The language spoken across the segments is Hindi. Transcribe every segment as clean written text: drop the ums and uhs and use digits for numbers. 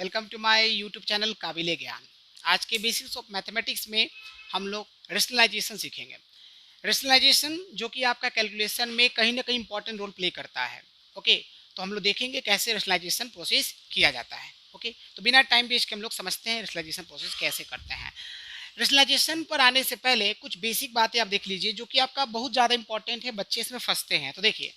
Welcome to my YouTube channel Kabile Gyan. आज के बेसिक्स ऑफ मैथमेटिक्स में हम लोग रेशनलाइजेशन सीखेंगे। रेशनलाइजेशन जो कि आपका कैलकुलेशन में कहीं ना कहीं इंपॉर्टेंट रोल प्ले करता है। ओके, तो हम लोग देखेंगे कैसे रेशनलाइजेशन प्रोसेस किया जाता है। ओके, तो बिना टाइम वेस्ट के हम लोग समझते हैं रेशनलाइजेशन प्रोसेस कैसे करते हैं। रेशनलाइजेशन पर आने से पहले कुछ बेसिक बातें आप देख लीजिए जो कि आपका बहुत ज़्यादा इंपॉर्टेंट है, बच्चे इसमें फंसते हैं। तो देखिए,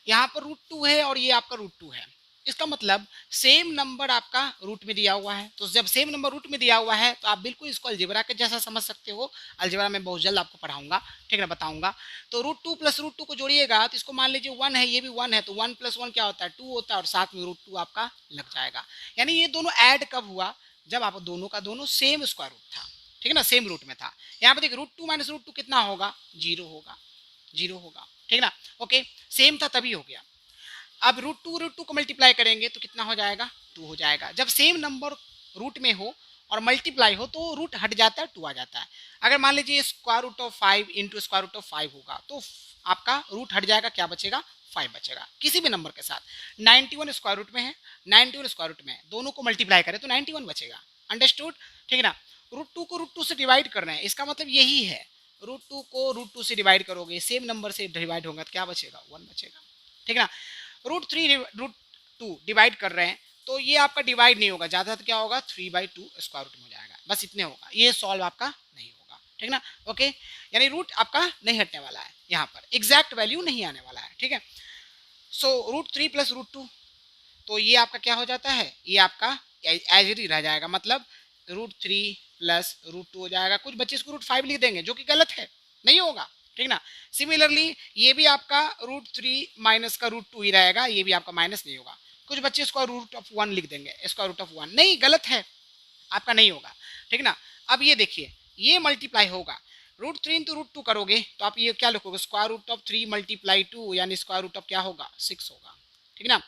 यहाँ पर √2 है और ये आपका √2 है। इसका मतलब सेम नंबर आपका रूट में दिया हुआ है। तो जब सेम नंबर रूट में दिया हुआ है तो आप बिल्कुल इसको अलजेब्रा के जैसा समझ सकते हो। अलजेब्रा में बहुत जल्द आपको पढ़ाऊंगा, ठीक है, बताऊंगा। तो √2 प्लस √2 को जोड़िएगा तो इसको मान लीजिए 1 है, ये भी 1 है, तो 1 + 1 क्या होता है 2 होता है, और साथ में √2 आपका लग जाएगा। यानी ये दोनों ऐड कब हुआ, जब आप दोनों का दोनों सेम स्क्वायर रूट था, ठीक है ना, सेम रूट में था। यहाँ पे देखिए √2 - √2 कितना होगा, 0 होगा, 0 होगा, ठीक है ना। ओके, सेम था तभी हो गया। अब √2 को मल्टीप्लाई करेंगे तो कितना हो जाएगा, 2 हो जाएगा। जब सेम नंबर रूट में हो और मल्टीप्लाई हो तो रूट हट जाता है, 2 आ जाता है। अगर मान लीजिए √5 इंटू √5 होगा तो आपका रूट हट जाएगा, क्या बचेगा, 5 बचेगा किसी भी नंबर के साथ। 91 स्क्वायर रूट में है, 91 स्क्वायर रूट में है, दोनों को मल्टीप्लाई करें तो 91 बचेगा। अंडरस्टूड, ठीक है ना। √2 को √2 से डिवाइड करना है, इसका मतलब यही है। √2 को √2 से डिवाइड करोगे, सेम नंबर से डिवाइड होगा तो क्या बचेगा, 1 बचेगा, ठीक है ना। √3 √2 डिवाइड कर रहे हैं तो ये आपका डिवाइड नहीं होगा, ज़्यादा तो क्या होगा 3/2 स्क्वायर रूट में हो जाएगा, बस इतने होगा, ये सॉल्व आपका नहीं होगा, ठीक ना। ओके, यानी रूट आपका नहीं हटने वाला है, यहाँ पर एग्जैक्ट वैल्यू नहीं आने वाला है, ठीक है। सो √3 + √2, तो ये आपका क्या हो जाता है, ये आपका एज इट रह जाएगा, मतलब √3 + √2 हो जाएगा। कुछ बच्चे इसको √5 लिख देंगे जो कि गलत है, नहीं होगा, ठीक ना। सिमिलरली ये भी आपका √3 माइनस का √2 ही रहेगा, ये भी आपका माइनस नहीं होगा। कुछ बच्चे इसको √1 लिख देंगे, √1 नहीं, गलत है, आपका नहीं होगा, ठीक ना। अब ये देखिए, ये मल्टीप्लाई होगा, √3 इंटू √2 करोगे तो आप ये क्या लिखोगे, √3 × 2 यानी √, क्या होगा 6 होगा, ठीक ना।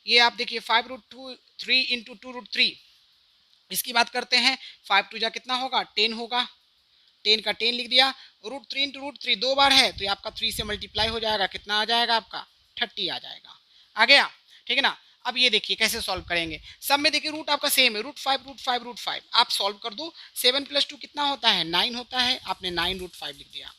ये आप देखिए 5√3 इंटू 2√3, इसकी बात करते हैं, 5 2 जा कितना होगा 10 होगा, 10 का 10 लिख दिया। √3 इंटू √3 दो बार है तो ये आपका 3 से मल्टीप्लाई हो जाएगा, कितना आ जाएगा आपका 30 आ जाएगा, आ गया, ठीक है ना। अब ये देखिए कैसे सॉल्व करेंगे, सब में देखिए रूट आपका सेम है, √5 √5 √5, आप सॉल्व कर दो। 7 + 2 कितना होता है 9 होता है, आपने 9 √5 लिख दिया।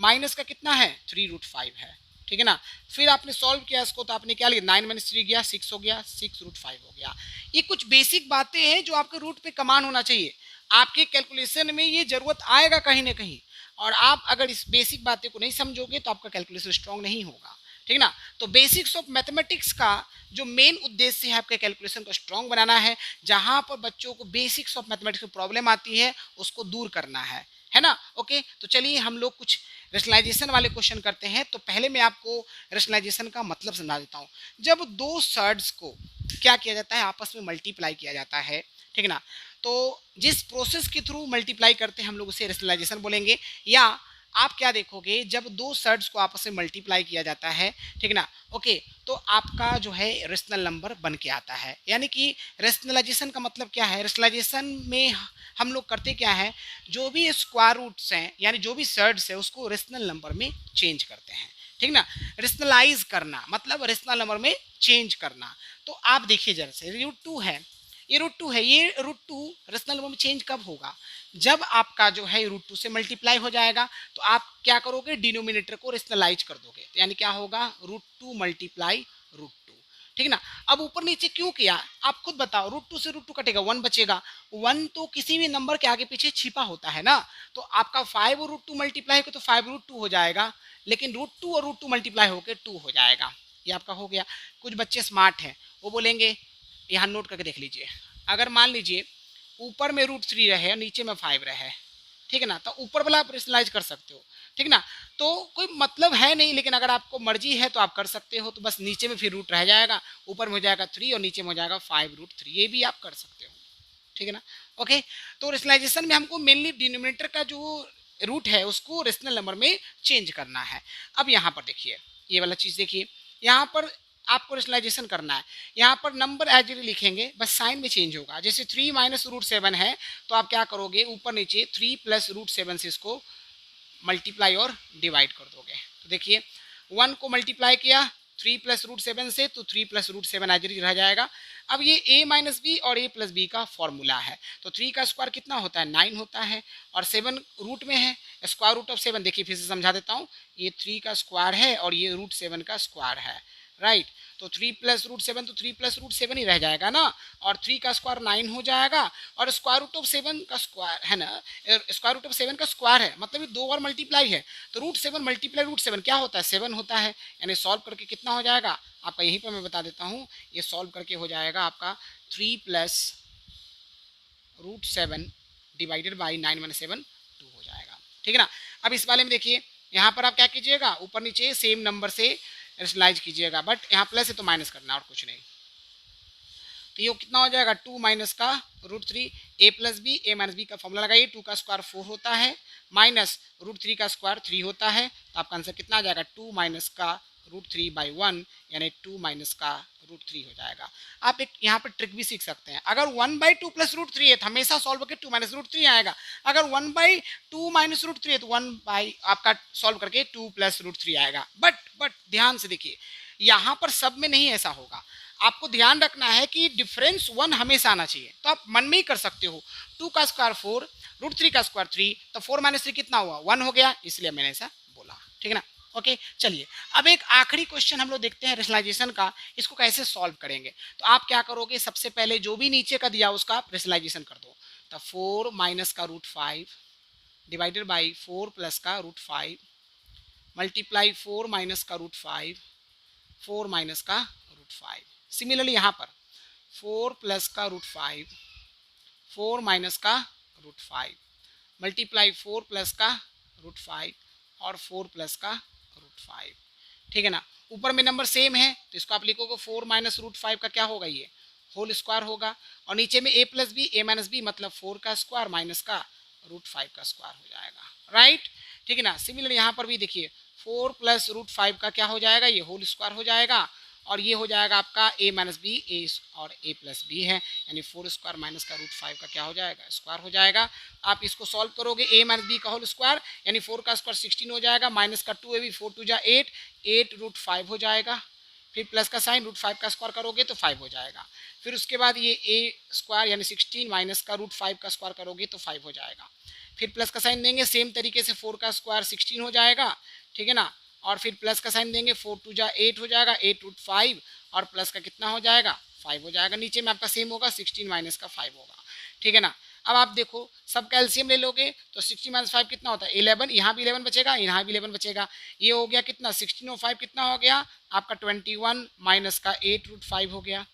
माइनस का कितना है 3 √5 है, ठीक है ना। फिर आपने सॉल्व किया इसको तो आपने क्या लिया, 9 - 3 गया 6 हो गया, 6 √5 हो गया। ये कुछ बेसिक बातें हैं जो आपके रूट पे कमान होना चाहिए, आपके कैलकुलेशन में ये जरूरत आएगा कहीं ना कहीं, और आप अगर इस बेसिक बातें को नहीं समझोगे तो आपका कैलकुलेशन स्ट्रांग नहीं होगा, ठीक ना। तो बेसिक्स ऑफ मैथमेटिक्स का जो मेन उद्देश्य है आपके कैलकुलेशन को स्ट्रांग बनाना है, जहां पर बच्चों को बेसिक्स ऑफ मैथमेटिक्स में प्रॉब्लम आती है उसको दूर करना है ना। ओके, तो चलिए हम लोग कुछ रेशनलाइजेशन वाले क्वेश्चन करते हैं। तो पहले मैं आपको रेशनलाइजेशन का मतलब समझा देता हूँ। जब दो सर्ड्स को क्या किया जाता है, आपस में मल्टीप्लाई किया जाता है, ठीक है ना। तो जिस प्रोसेस के थ्रू मल्टीप्लाई करते हैं हम लोग उसे रेशनलाइजेशन बोलेंगे। या आप क्या देखोगे, जब दो सर्ड्स को आपस में मल्टीप्लाई किया जाता है, ठीक है ना, ओके, तो आपका जो है रेशनल नंबर बन के आता है। यानी कि रेशनलाइजेशन का मतलब क्या है, रेशनलाइजेशन में हम लोग करते क्या है, जो भी स्क्वायर रूट्स हैं यानी जो भी सर्ड्स है उसको रेशनल नंबर में चेंज करते हैं, ठीक ना। रेशनलाइज करना मतलब रेशनल नंबर में चेंज करना। तो आप देखिए जरा से, √2 है, ये √2 है, ये √2 रेशनल नंबर में चेंज कब होगा, जब आपका जो है √2 से मल्टीप्लाई हो जाएगा। तो आप क्या करोगे, डिनोमिनेटर को रेशनलाइज कर दोगे, तो यानी क्या होगा √2 × √2, ठीक ना। अब ऊपर नीचे क्यों किया, आप खुद बताओ, √2 से √2 कटेगा 1 बचेगा। 1 तो किसी भी नंबर के आगे पीछे छिपा होता है ना, तो आपका 5 और √2 मल्टीप्लाई होकर तो 5 √2 हो जाएगा, लेकिन √2 और √2 मल्टीप्लाई होकर 2 हो जाएगा, ये आपका हो गया। कुछ बच्चे स्मार्ट हैं, वो बोलेंगे, यहाँ नोट करके देख लीजिए, अगर मान लीजिए ऊपर में √3 रहे और नीचे में 5 रहे, ठीक है ना, तो ऊपर वाला आप रेशनलाइज कर सकते हो, ठीक ना। तो कोई मतलब है नहीं, लेकिन अगर आपको मर्जी है तो आप कर सकते हो। तो बस नीचे में फिर रूट रह जाएगा, ऊपर में हो जाएगा 3 और नीचे में हो जाएगा 5 √3, ये भी आप कर सकते हो, ठीक है ना। ओके, तो रेशनलाइजेशन में हमको मेनली डिनोमिनेटर का जो रूट है उसको रेशनल नंबर में चेंज करना है। अब यहाँ पर देखिए, ये वाला चीज़ देखिए, यहाँ पर आपको रेशनलाइजेशन करना है। यहाँ पर नंबर एज इट लिखेंगे, बस साइन में चेंज होगा। जैसे 3 - √7 है तो आप क्या करोगे, ऊपर नीचे 3 + √7 से इसको मल्टीप्लाई और डिवाइड कर दोगे। तो देखिए 1 को मल्टीप्लाई किया 3 प्लस रूट 7 से, तो 3 प्लस रूट 7 एज रह जाएगा। अब ये a माइनस बी और a प्लस बी का फॉर्मूला है, तो 3 का स्क्वायर कितना होता है 9 होता है, और 7 रूट में है, स्क्वायर रूट ऑफ 7 देखिए फिर से समझा देता हूँ, ये 3 का स्क्वायर है और ये रूट 7 का स्क्वायर है, राइट। तो 3 प्लस रूट 7 तो 3 प्लस रूट 7 ही रह जाएगा ना, और 3 का स्क्वायर 9 हो जाएगा, और स्क्वायर रूट ऑफ 7 का स्क्वायर है ना, स्क्वायर रूट ऑफ 7 का स्क्वायर है, मतलब ये 2 बार मल्टीप्लाई है, तो रूट 7 मल्टीप्लाई रूट 7 क्या होता है 7 होता है, यानी सॉल्व करके कितना हो जाएगा आपका, यहीं पर मैं बता देता हूँ, ये सॉल्व करके हो जाएगा आपका 3 plus root 7 divided by 9 minus 7 2 हो जाएगा, ठीक है ना। अब इस वाले में देखिए, यहाँ पर आप क्या कीजिएगा, ऊपर नीचे सेम नंबर से रैशनलाइज कीजिएगा, बट यहाँ प्लस है तो माइनस करना और कुछ नहीं। तो ये कितना हो जाएगा 2 माइनस का रूट 3, ए प्लस बी, ए माइनस बी का फॉर्मूला लगाइए, 2 का स्क्वायर 4 होता है, माइनस रूट 3 का स्क्वायर 3 होता है, तो आपका आंसर कितना आ जाएगा 2 माइनस का रूट 3 बाई 1, यानी 2 माइनस का रूट 3 हो जाएगा। आप एक यहाँ पर ट्रिक भी सीख सकते हैं, अगर 1/2 प्लस रूट 3 है तो हमेशा सॉल्व करके 2 माइनस रूट 3 आएगा, अगर 1/2 माइनस रूट 3 है तो 1 बाई आपका सॉल्व करके 2 प्लस रूट 3 आएगा। बट ध्यान से देखिए, यहाँ पर सब में नहीं ऐसा होगा, आपको ध्यान रखना है कि डिफरेंस 1 हमेशा आना चाहिए, तो आप मन में ही कर सकते हो, 2 का स्क्वायर 4, रूट 3 का स्क्वायर 3, तो 4 माइनस 3 कितना हुआ 1 हो गया, इसलिए मैंने ऐसा बोला, ठीक है ना। ओके चलिए, अब एक आखिरी क्वेश्चन हम लोग देखते हैं रेशनलाइजेशन का, इसको कैसे सॉल्व करेंगे। तो आप क्या करोगे, सबसे पहले जो भी नीचे का दिया उसका आप रेशनलाइजेशन कर दो, तो 4 माइनस का रूट 5 डिवाइडेड बाई 4 प्लस का रूट 5 मल्टीप्लाई 4 माइनस का रूट 5, 4 माइनस का रूट 5। सिमिलरली यहाँ पर 4 प्लस का रूट 5, 4 माइनस का रूट 5 मल्टीप्लाई 4 प्लस का रूट 5 और 4 प्लस का रूट 5, ठीक है ना। ऊपर में नंबर सेम है तो इसको आप लिखोगे 4 माइनस रूट 5 का क्या होगा, ये होल स्क्वायर होगा, और नीचे में a plus B, a minus B मतलब 4 का स्क्वायर माइनस का रूट 5 का स्क्वायर हो जाएगा, राइट, ठीक है ना। सिमिलर यहाँ पर भी देखिए 4 प्लस रूट 5 का क्या हो जाएगा, ये होल स्क्वायर हो जाएगा, और ये हो जाएगा आपका a माइनस बी, ए और a प्लस बी है, यानी 4 स्क्वायर माइनस का रूट 5 का क्या हो जाएगा स्क्वायर हो जाएगा। आप इसको सॉल्व करोगे, a माइनस बी का होल स्क्वायर यानी 4 का स्क्वायर 16 हो जाएगा, माइनस का 2 है भी 4 2 जा 8, 8 रूट 5 हो जाएगा, फिर प्लस का साइन रूट 5 का स्क्वायर करोगे तो 5 हो जाएगा, फिर उसके बाद ये a स्क्वायर यानी 16 माइनस का रूट 5 का स्क्वायर करोगे तो 5 हो जाएगा, फिर प्लस का साइन देंगे सेम तरीके से 4 का स्क्वायर 16 हो जाएगा, ठीक है ना, और फिर प्लस का साइन देंगे 4 2 जा 8 हो जाएगा, 8 रूट 5 और प्लस का कितना हो जाएगा 5 हो जाएगा, नीचे में आपका सेम होगा 16 माइनस का 5 होगा, ठीक है ना। अब आप देखो सब का एलसीएम ले लोगे तो 16 माइनस 5 कितना होता है 11, यहाँ भी 11 बचेगा, यहाँ भी 11 बचेगा, ये हो गया कितना 16 और 5 कितना हो गया आपका 21 माइनस का 8 रूट 5 हो गया,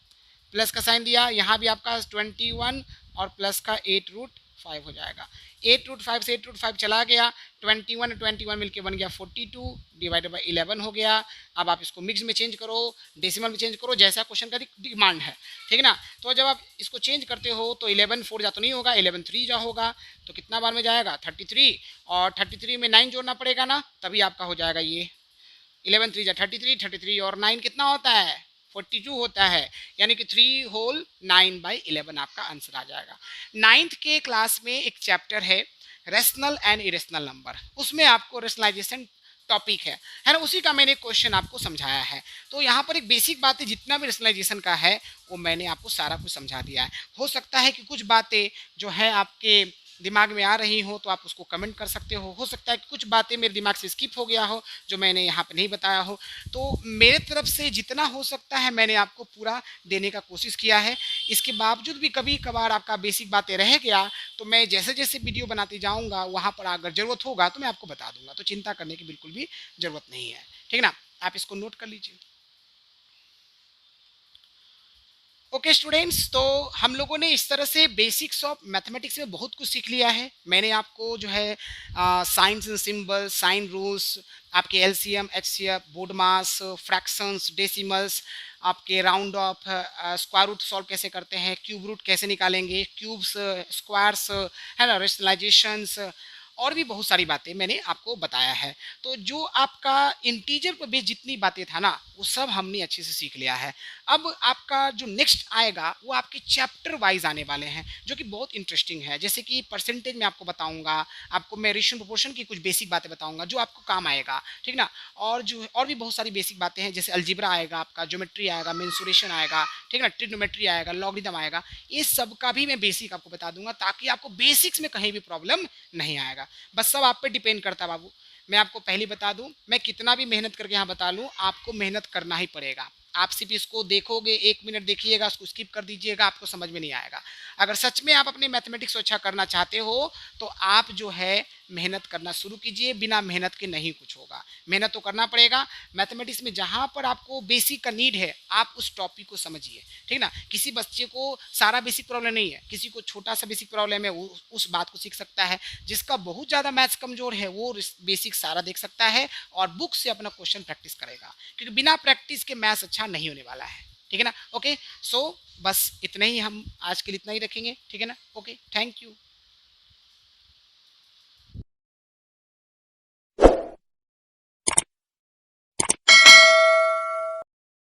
प्लस का साइन दिया, यहाँ भी आपका 21 और प्लस का 8 रूट 5 हो जाएगा, 8 रूट 5 से 8 रूट 5 चला गया, 21 21 मिलके बन गया 42 डिवाइडेड बाई 11 हो गया। अब आप इसको मिक्स में चेंज करो, डेसिमल में चेंज करो, जैसा क्वेश्चन का डिमांड है, ठीक है ना। तो जब आप इसको चेंज करते हो तो 11 4 जा तो नहीं होगा, 11 3 जा होगा, तो कितना बार में जाएगा 33, और 33 में 9 जोड़ना पड़ेगा ना, तभी आपका हो जाएगा ये 11 3 जा 33, 33 और 9 कितना होता है 42 होता है, यानी कि 3 होल 9/11 आपका आंसर आ जाएगा। 9th के क्लास में एक चैप्टर है रेशनल एंड इरेशनल नंबर, उसमें आपको रेशनलाइजेशन टॉपिक है ना, उसी का मैंने क्वेश्चन आपको समझाया है। तो यहाँ पर एक बेसिक बातें जितना भी रेशनलाइजेशन का है वो मैंने आपको सारा कुछ समझा दिया है। हो सकता है कि कुछ बातें जो है आपके दिमाग में आ रही हो तो आप उसको कमेंट कर सकते हो सकता है कि कुछ बातें मेरे दिमाग से स्किप हो गया हो जो मैंने यहाँ पर नहीं बताया हो, तो मेरे तरफ से जितना हो सकता है मैंने आपको पूरा देने का कोशिश किया है। इसके बावजूद भी कभी कभार आपका बेसिक बातें रह गया तो मैं जैसे जैसे वीडियो बनाते जाऊँगा वहाँ पर अगर ज़रूरत होगा तो मैं आपको बता दूंगा, तो चिंता करने की बिल्कुल भी ज़रूरत नहीं है, ठीक है ना। आप इसको नोट कर लीजिए। ओके स्टूडेंट्स, तो हम लोगों ने इस तरह से बेसिक्स ऑफ मैथमेटिक्स में बहुत कुछ सीख लिया है। मैंने आपको जो है signs and symbol, sign rules, आपके LCM, HCF, BODMAS, fractions, decimals, आपके round off, square root solve कैसे करते हैं, क्यूब रूट कैसे निकालेंगे, क्यूब्स, स्क्वायर्स, है ना, रेशनलाइजेशंस, और भी बहुत सारी बातें मैंने आपको बताया है। तो जो आपका इंटीजर पर बेस जितनी बातें था ना, वो सब हमने अच्छे से सीख लिया है। अब आपका जो नेक्स्ट आएगा वो आपके चैप्टर वाइज आने वाले हैं, जो कि बहुत इंटरेस्टिंग है। जैसे कि परसेंटेज में आपको बताऊंगा, आपको मैं रेशियो प्रोपोर्शन की कुछ बेसिक बातें बताऊंगा जो आपको काम आएगा, ठीक ना। और जो और भी बहुत सारी बेसिक बातें हैं, जैसे अलजेब्रा आएगा, आपका ज्योमेट्री आएगा, मेंसुरेशन आएगा, ठीक ना, ट्रिग्नोमेट्री आएगा, लॉगरिथम आएगा। ये सब का भी मैं बेसिक आपको बता दूंगा, ताकि आपको बेसिक्स में कहीं भी प्रॉब्लम नहीं आएगा। बस सब आप पे डिपेंड करता है बाबू। मैं आपको पहले बता दूं, मैं कितना भी मेहनत करके यहाँ बता लूं, आपको मेहनत करना ही पड़ेगा। आप सिर्फ इसको देखोगे, 1 मिनट देखिएगा, उसको स्किप कर दीजिएगा, आपको समझ में नहीं आएगा। अगर सच में आप अपने मैथमेटिक्स को अच्छा करना चाहते हो, तो आप जो है मेहनत करना शुरू कीजिए। बिना मेहनत के नहीं कुछ होगा, मेहनत तो करना पड़ेगा। मैथमेटिक्स में जहाँ पर आपको बेसिक का नीड है, आप उस टॉपिक को समझिए, ठीक ना। किसी बच्चे को सारा बेसिक प्रॉब्लम नहीं है, किसी को छोटा सा बेसिक प्रॉब्लम है, वो उस बात को सीख सकता है। जिसका बहुत ज़्यादा मैथ्स कमजोर है, वो बेसिक सारा देख सकता है और बुक से अपना क्वेश्चन प्रैक्टिस करेगा, क्योंकि बिना प्रैक्टिस के मैथ्स अच्छा नहीं होने वाला है, ठीक है ना। ओके, सो बस इतना ही, हम आज के लिए इतना ही रखेंगे, ठीक है ना। Okay, thank you.